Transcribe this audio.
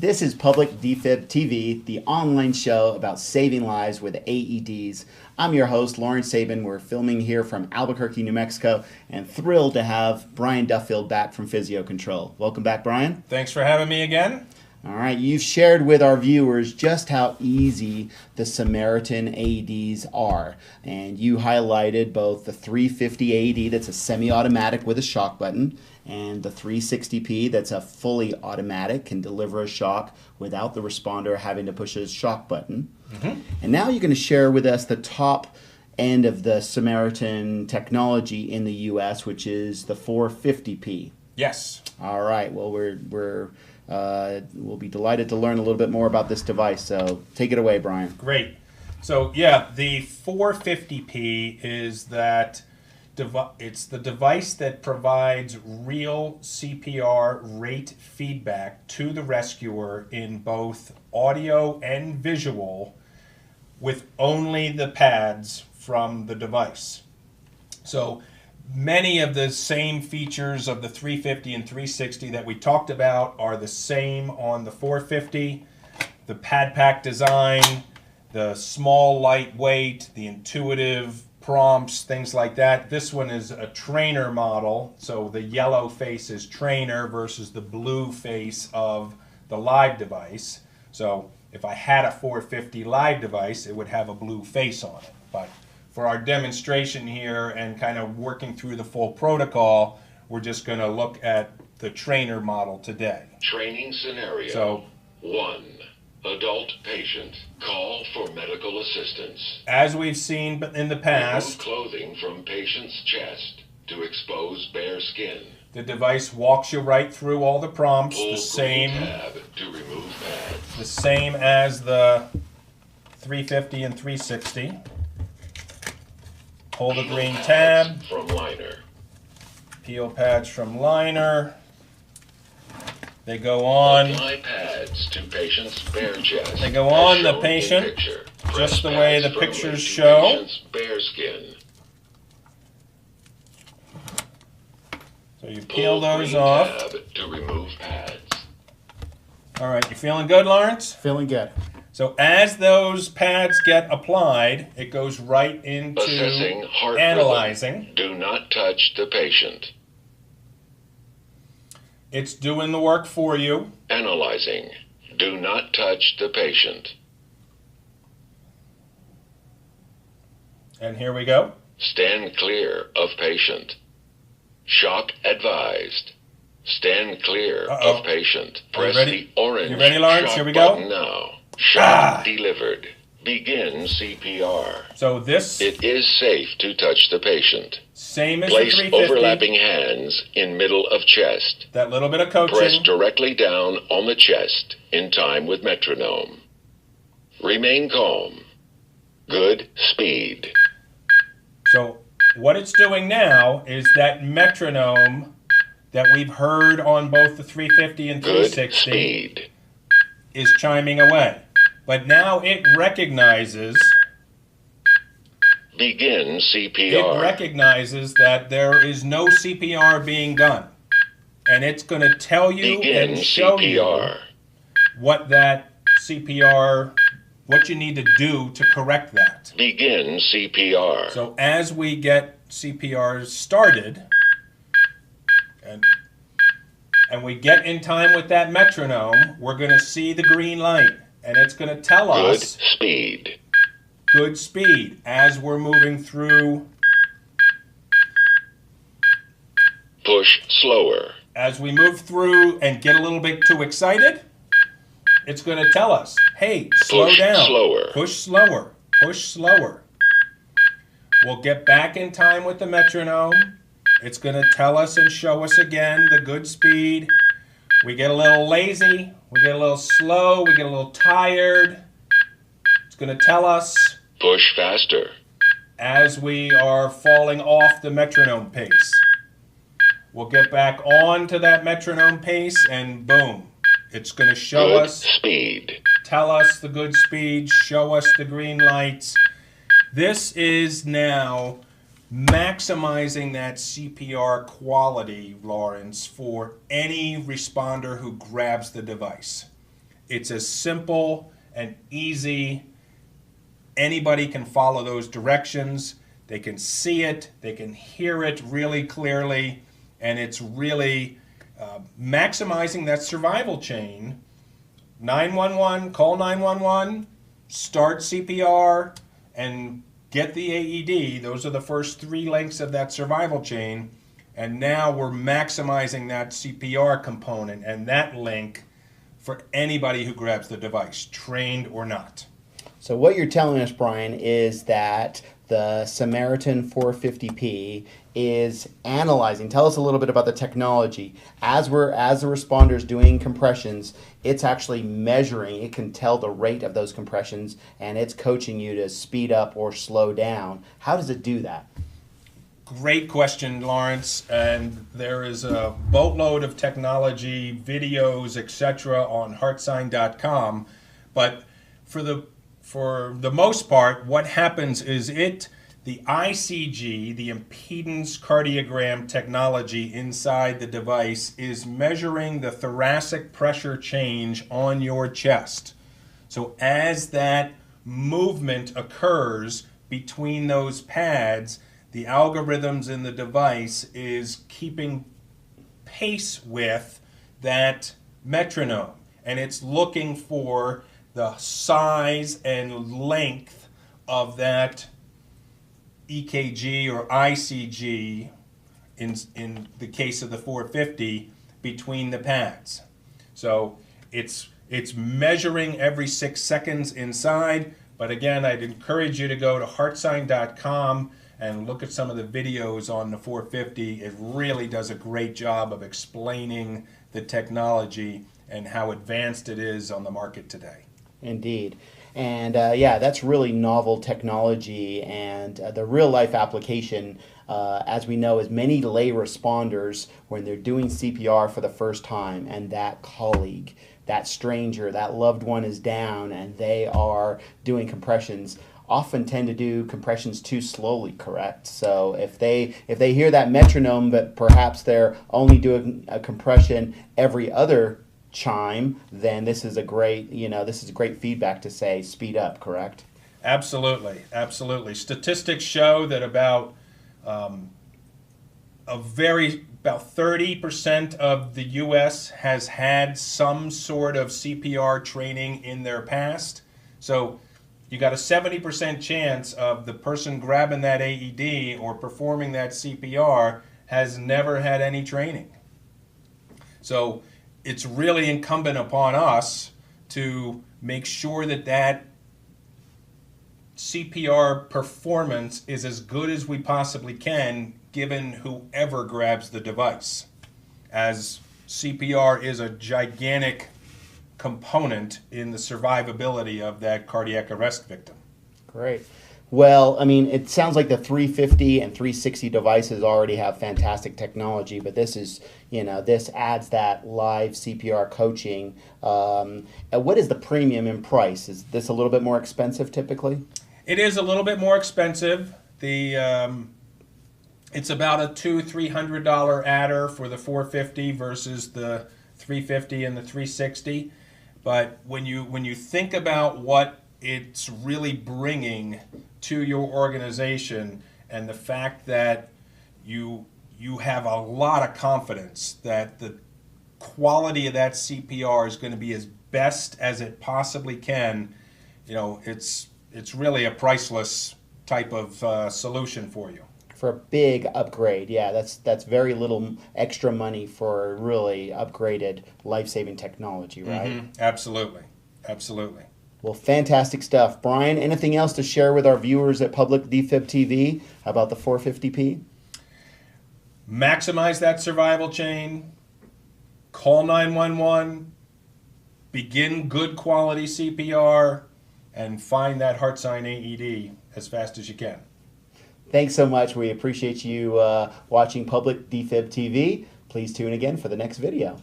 This is PublicDefib.TV, the online show about saving lives with AEDs. I'm your host, Lauren Sabin. We're filming here from Albuquerque, New Mexico, and thrilled to have Brian Duffield back from Physio-Control. Welcome back, Brian. Thanks for having me again. All right, you've shared with our viewers just how easy the Samaritan AEDs are. And you highlighted both the 350 AED, that's a semi-automatic with a shock button, and the 360P, that's a fully automatic, can deliver a shock without the responder having to push a shock button. And now you're going to share with us the top end of the Samaritan technology in the U.S., which is the 450P. Yes. All right, well, we'll be delighted to learn a little bit more about this device, so take it away, Brian. Great. So yeah, the 450P is that it's the device that provides real CPR rate feedback to the rescuer in both audio and visual with only the pads from the device. So many of the same features of the 350 and 360 that we talked about are the same on the 450. The pad pack design, the small, lightweight, the intuitive prompts, things like that. This one is a trainer model, so the yellow face is trainer versus the blue face of the live device. So if I had a 450 live device, it would have a blue face on it. But for our demonstration here and kind of working through the full protocol, we're just going to look at the trainer model today. Training scenario. So 1. Adult patient. Call for medical assistance. as we've seen in the Remove past, clothing from patient's chest to expose bare skin. the device walks you right through all the prompts, Pull the green same tab to remove pads. as the 350 and 360. Hold the Peel green pads tab, from liner. peel pads from liner. They go on Apply pads to patient's bare chest. They go as on the shown in patient, picture. just Press the way pads the firmly pictures to show. Patient's bare skin. So you Pull peel those green off. tab to remove pads. All right, you feeling good, Lawrence? Feeling good. So as those pads get applied, it goes right into Assessing heart analyzing. rhythm. Do not touch the patient. It's doing the work for you. Analyzing. Do not touch the patient. And here we go. Stand clear of patient. Shock advised. Stand clear Uh-oh. of patient. Are you Press ready? the orange You ready, Lawrence? shock Here we go. button now. Shock delivered. Begin CPR. So this, It is safe to touch the patient. same as the Place 350. overlapping hands in middle of chest. That little bit of Press coaching. directly down on the chest in time with metronome. Remain calm. Good speed. So what it's doing now is that metronome that we've heard on both the 350 and Good 360 speed. is chiming away. But now it recognizes Begin it CPR. recognizes that there is no CPR being done. And it's going to tell you Begin and show CPR. you what that CPR, what you need to do to correct that. Begin CPR. So as we get CPR started, and we get in time with that metronome, we're going to see the green light. And it's going to tell Good us speed. good speed as we're moving through. Push slower. As we move through and get a little bit too excited, it's going to tell us, hey, slow Push down. slower. Push slower. Push slower. We'll get back in time with the metronome. It's going to tell us and show us again the good speed. We get a little lazy. We get a little slow. We get a little tired. It's going to tell us Push faster. as we are falling off the metronome pace. We'll get back on to that metronome pace and boom. It's going to show Good us, speed. tell us the good speed, show us the green lights. This is now maximizing that CPR quality, Lawrence, for any responder who grabs the device. it's as simple and easy. Anybody can follow those directions. They can see it, they can hear it really clearly, and it's really maximizing that survival chain. 911, call 911, start CPR, and get the AED. Those are the first 3 links of that survival chain. And now we're maximizing that CPR component and that link for anybody who grabs the device, trained or not. So what you're telling us, Brian, is that the Samaritan 450P is analyzing. Tell us a little bit about the technology. As the responder's doing compressions, it's actually measuring. It can tell the rate of those compressions, and it's coaching you to speed up or slow down. How does it do that? Great question, Lawrence. And there is a boatload of technology, videos, etc. on Heartsine.com. But for the most part, what happens is the ICG, the impedance cardiogram technology inside the device, is measuring the thoracic pressure change on your chest. So as that movement occurs between those pads, the algorithms in the device is keeping pace with that metronome, and it's looking for the size and length of that EKG or ICG in the case of the 450 between the pads. So it's measuring every 6 seconds inside, but again, I'd encourage you to go to heartsine.com and look at some of the videos on the 450. It really does a great job of explaining the technology and how advanced it is on the market today. Indeed. And yeah, that's really novel technology, and the real life application, as we know, is many lay responders, when they're doing CPR for the first time and that colleague, that stranger, that loved one is down and they are doing compressions, often tend to do compressions too slowly, correct? So if they hear that metronome, but perhaps they're only doing a compression every other chime, then this is a great feedback to say speed up, correct? Absolutely, absolutely. Statistics show that about 30% of the U.S. has had some sort of CPR training in their past. So you got a 70% chance of the person grabbing that AED or performing that CPR has never had any training. So it's really incumbent upon us to make sure that that CPR performance is as good as we possibly can, given whoever grabs the device, as CPR is a gigantic component in the survivability of that cardiac arrest victim. Great. Well, I mean, it sounds like the 350 and 360 devices already have fantastic technology, but this is, this adds that live CPR coaching. What is the premium in price? Is this a little bit more expensive typically? It is a little bit more expensive. It's about a $200-300 adder for the 450 versus the 350 and the 360. But when you think about what it's really bringing to your organization, and the fact that you have a lot of confidence that the quality of that CPR is going to be as best as it possibly can, it's really a priceless type of solution for you. For a big upgrade, yeah, that's very little extra money for really upgraded life-saving technology, right? Mm-hmm. Absolutely, absolutely. Well, fantastic stuff. Brian, anything else to share with our viewers at PublicDefib.TV about the 450P? Maximize that survival chain, call 911, begin good quality CPR, and find that Heartsine AED as fast as you can. Thanks so much. We appreciate you watching PublicDefib.TV. Please tune again for the next video.